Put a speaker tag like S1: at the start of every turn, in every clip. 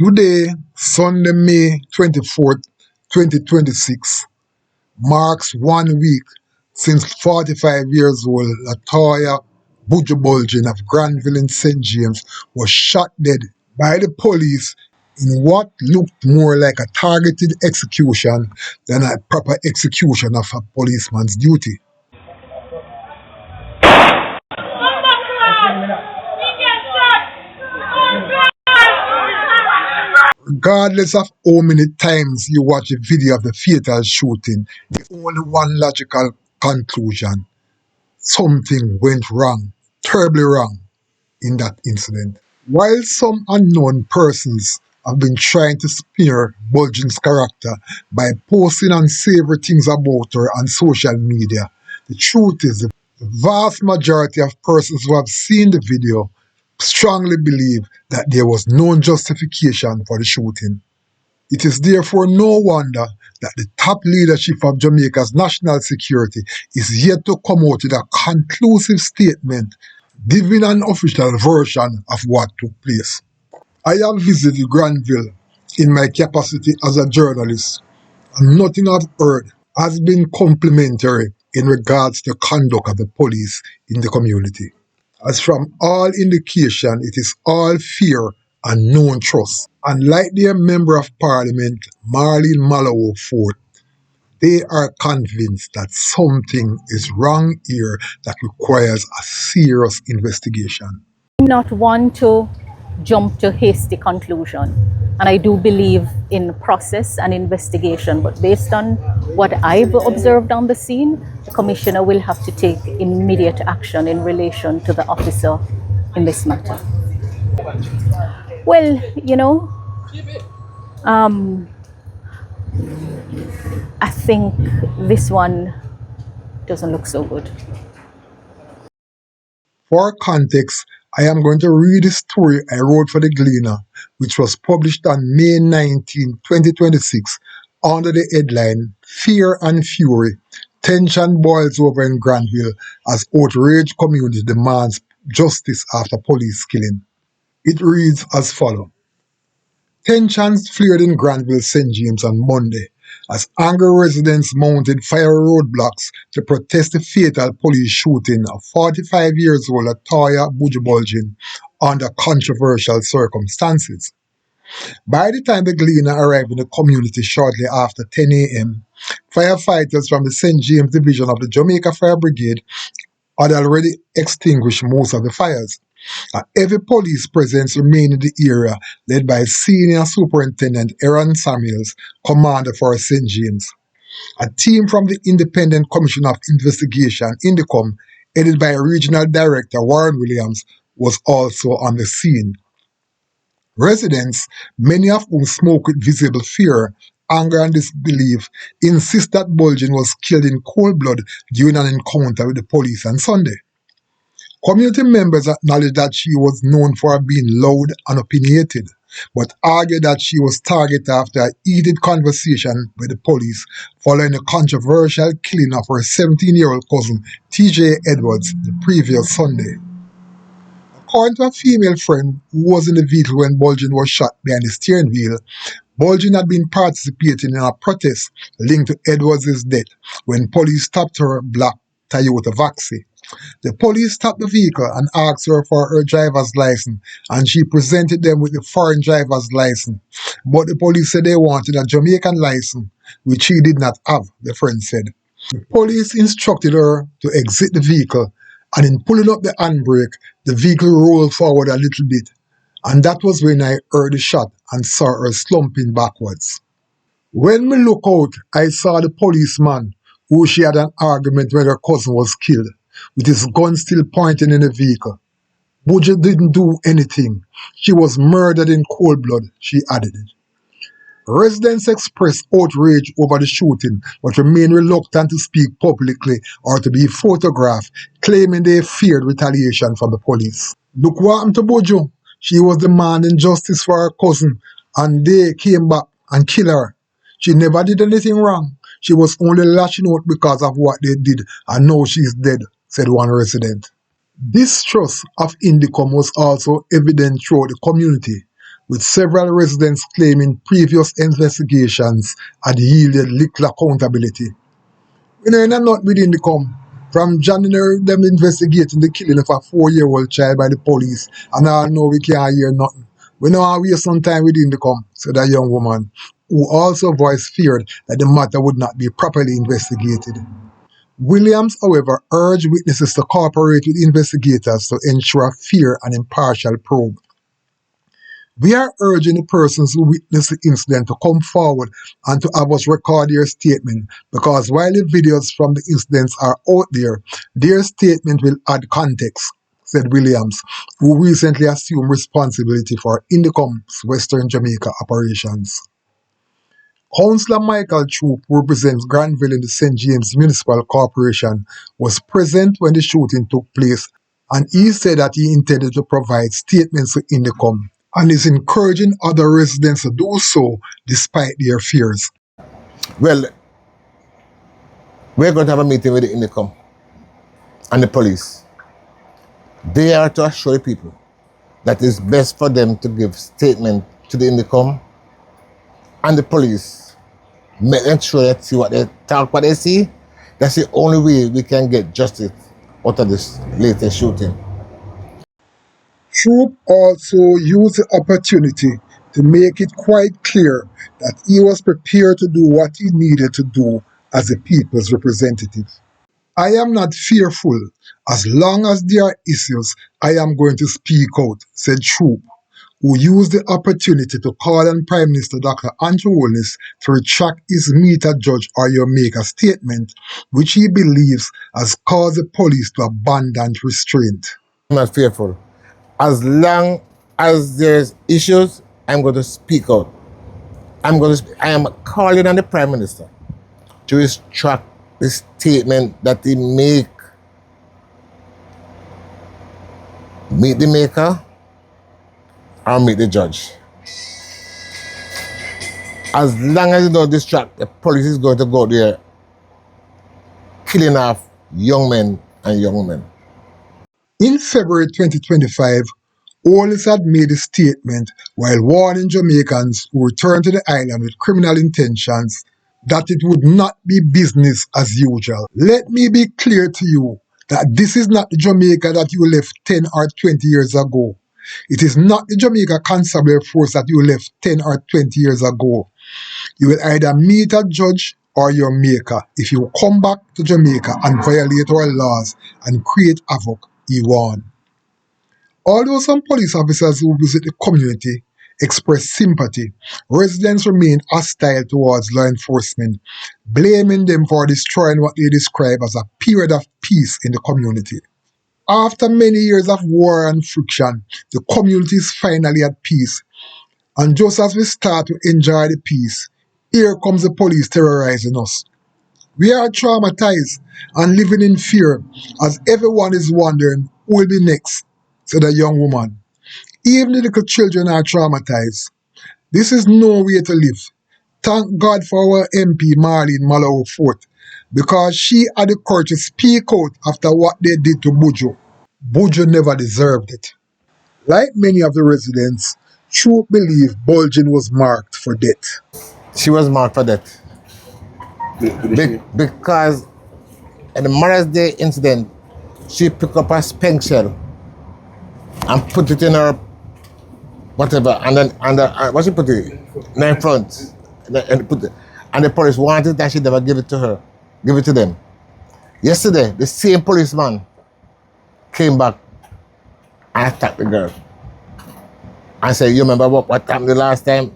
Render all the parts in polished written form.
S1: Today, Sunday, May 24th, 2026, marks 1 week since 45 years old Lotoya Buju of Granville in St. James was shot dead by the police in what looked more like a targeted execution than a proper execution of a policeman's duty. Regardless of how many times you watch a video of the fatal shooting, the only one logical conclusion: something went wrong, terribly wrong, in that incident. While some unknown persons have been trying to smear Bulgin's character by posting unsavory things about her on social media, the truth is the vast majority of persons who have seen the video strongly believe that there was no justification for the shooting. It is therefore no wonder that the top leadership of Jamaica's national security is yet to come out with a conclusive statement giving an official version of what took place. I have visited Granville in my capacity as a journalist, and nothing I've heard has been complimentary in regards to the conduct of the police in the community. As from all indication, it is all fear and no trust. And like their Member of Parliament, Marlene Mallow Fort, they are convinced that something is wrong here that requires a serious investigation.
S2: I'm not one to jump to hasty conclusion, and I do believe in process and investigation, but based on what I've observed on the scene, the Commissioner will have to take immediate action in relation to the officer in this matter. Well, I think this one doesn't look so good.
S1: For context, I am going to read a story I wrote for the Gleaner, which was published on May 19, 2026, under the headline, Fear and Fury, Tension Boils Over in Granville as Outraged Community Demands Justice After Police Killing. It reads as follows. Tensions flared in Granville, St. James on Monday as angry residents mounted fire roadblocks to protest the fatal police shooting of 45 years old Lotoya Buju under controversial circumstances. By the time the Gleaner arrived in the community shortly after 10 a.m., firefighters from the St. James Division of the Jamaica Fire Brigade had already extinguished most of the fires. A heavy police presence remained in the area, led by Senior Superintendent Aaron Samuels, Commander for St. James. A team from the Independent Commission of Investigation, INDECOM, headed by Regional Director Warren Williams, was also on the scene. Residents, many of whom spoke with visible fear, anger and disbelief, insist that Bulgin was killed in cold blood during an encounter with the police on Sunday. Community members acknowledged that she was known for being loud and opinionated, but argued that she was targeted after a heated conversation with the police following the controversial killing of her 17-year-old cousin T.J. Edwards the previous Sunday. According to a female friend who was in the vehicle when Bulgin was shot behind the steering wheel, Bulgin had been participating in a protest linked to Edwards' death when police stopped her black Toyota Vaxi. The police stopped the vehicle and asked her for her driver's license, and she presented them with the foreign driver's license. But the police said they wanted a Jamaican license, which she did not have, the friend said. The police instructed her to exit the vehicle, and in pulling up the handbrake, the vehicle rolled forward a little bit, and that was when I heard the shot and saw her slumping backwards. When we looked out, I saw the policeman who she had an argument when her cousin was killed, with his gun still pointing in the vehicle. Buju didn't do anything. She was murdered in cold blood, she added. Residents expressed outrage over the shooting, but remain reluctant to speak publicly or to be photographed, claiming they feared retaliation from the police. Look what happened to Buju. She was demanding justice for her cousin, and they came back and killed her. She never did anything wrong. She was only lashing out because of what they did, and now she's dead, said one resident. Distrust of INDECOM was also evident throughout the community. with several residents claiming previous investigations had yielded little accountability. We know not within the come. From January, them investigating the killing of a 4-year-old child by the police, and I know we can't hear nothing. We know how waste some time within the come, said a young woman, who also voiced fear that the matter would not be properly investigated. Williams, however, urged witnesses to cooperate with investigators to ensure a fair and impartial probe. We are urging the persons who witnessed the incident to come forward and to have us record their statement, because while the videos from the incidents are out there, their statement will add context, said Williams, who recently assumed responsibility for Indicom's Western Jamaica operations. Councillor Michael Troop, who represents Granville in the St. James Municipal Corporation, was present when the shooting took place, and he said that he intended to provide statements to Indicom and is encouraging other residents to do so despite their fears.
S3: Well, we're going to have a meeting with the Indicom and the police. They are to assure the people that it's best for them to give statement to the Indicom and the police. Make them sure that see what they talk, what they see. That's the only way we can get justice out of this latest shooting.
S1: Troop also used the opportunity to make it quite clear that he was prepared to do what he needed to do as the people's representative. I am not fearful. As long as there are issues, I am going to speak out, said Troop, who used the opportunity to call on Prime Minister Dr. Andrew Holness to retract his meet a judge or your maker statement, which he believes has caused the police to abandon restraint.
S3: I'm not fearful. As long as there's issues, I'm going to speak out. I am calling on the Prime Minister to retract the statement that he make. Meet the maker or meet the judge. As long as you don't distract, the police is going to go there killing off young men and young women.
S1: In February 2025, Holness had made a statement while warning Jamaicans who returned to the island with criminal intentions that it would not be business as usual. Let me be clear to you that this is not the Jamaica that you left 10 or 20 years ago. It is not the Jamaica Constabulary Force that you left 10 or 20 years ago. You will either meet a judge or your maker if you come back to Jamaica and violate our laws and create havoc, he warned. Although some police officers who visit the community express sympathy, residents remain hostile towards law enforcement, blaming them for destroying what they describe as a period of peace in the community. After many years of war and friction, the community is finally at peace. And just as we start to enjoy the peace, here comes the police terrorizing us. We are traumatized and living in fear as everyone is wondering who will be next, said a young woman. Even the little children are traumatized. This is no way to live. Thank God for our MP Marlene Mallow Fort, because she had the courage to speak out after what they did to Buju. Buju never deserved it. Like many of the residents, Troop believe Bulgon was marked for death.
S3: She was marked for death. Because in the Mother's Day incident, she picked up a spank shell and put it in her whatever, and then what she put it in front, and the police wanted that she never give it to her, give it to them. Yesterday, the same policeman came back and attacked the girl and said, "You remember what happened the last time?"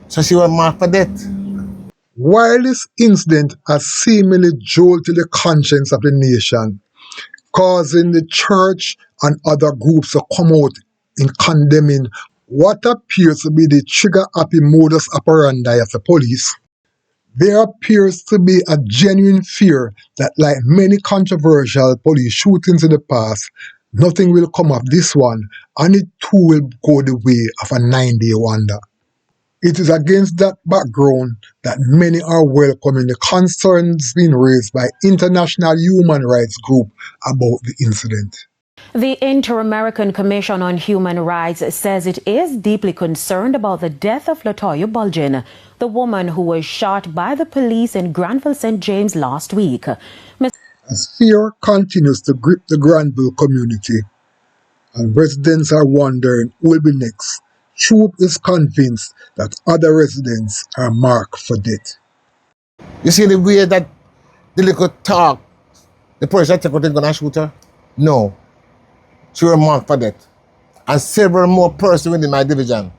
S3: So she was marked for death.
S1: While this incident has seemingly jolted the conscience of the nation, causing the church and other groups to come out in condemning what appears to be the trigger-happy modus operandi of the police, there appears to be a genuine fear that, like many controversial police shootings in the past, nothing will come of this one, and it too will go the way of a 9-day wonder. It is against that background that many are welcoming the concerns being raised by international human rights groups about the incident.
S4: The Inter-American Commission on Human Rights says it is deeply concerned about the death of Lotoya Buju, the woman who was shot by the police in Granville St. James last week.
S1: As fear continues to grip the Granville community, and residents are wondering who will be next, Troop is convinced that other residents are marked for death.
S3: You see the way that the little talk, the person that going to shoot her? No. She was marked for death. And several more persons within my division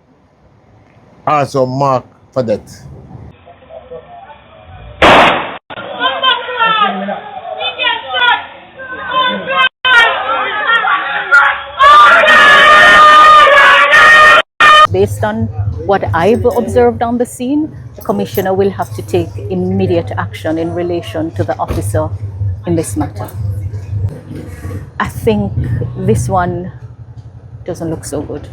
S3: also marked for death.
S2: Based on what I've observed on the scene, the commissioner will have to take immediate action in relation to the officer in this matter. I think this one doesn't look so good.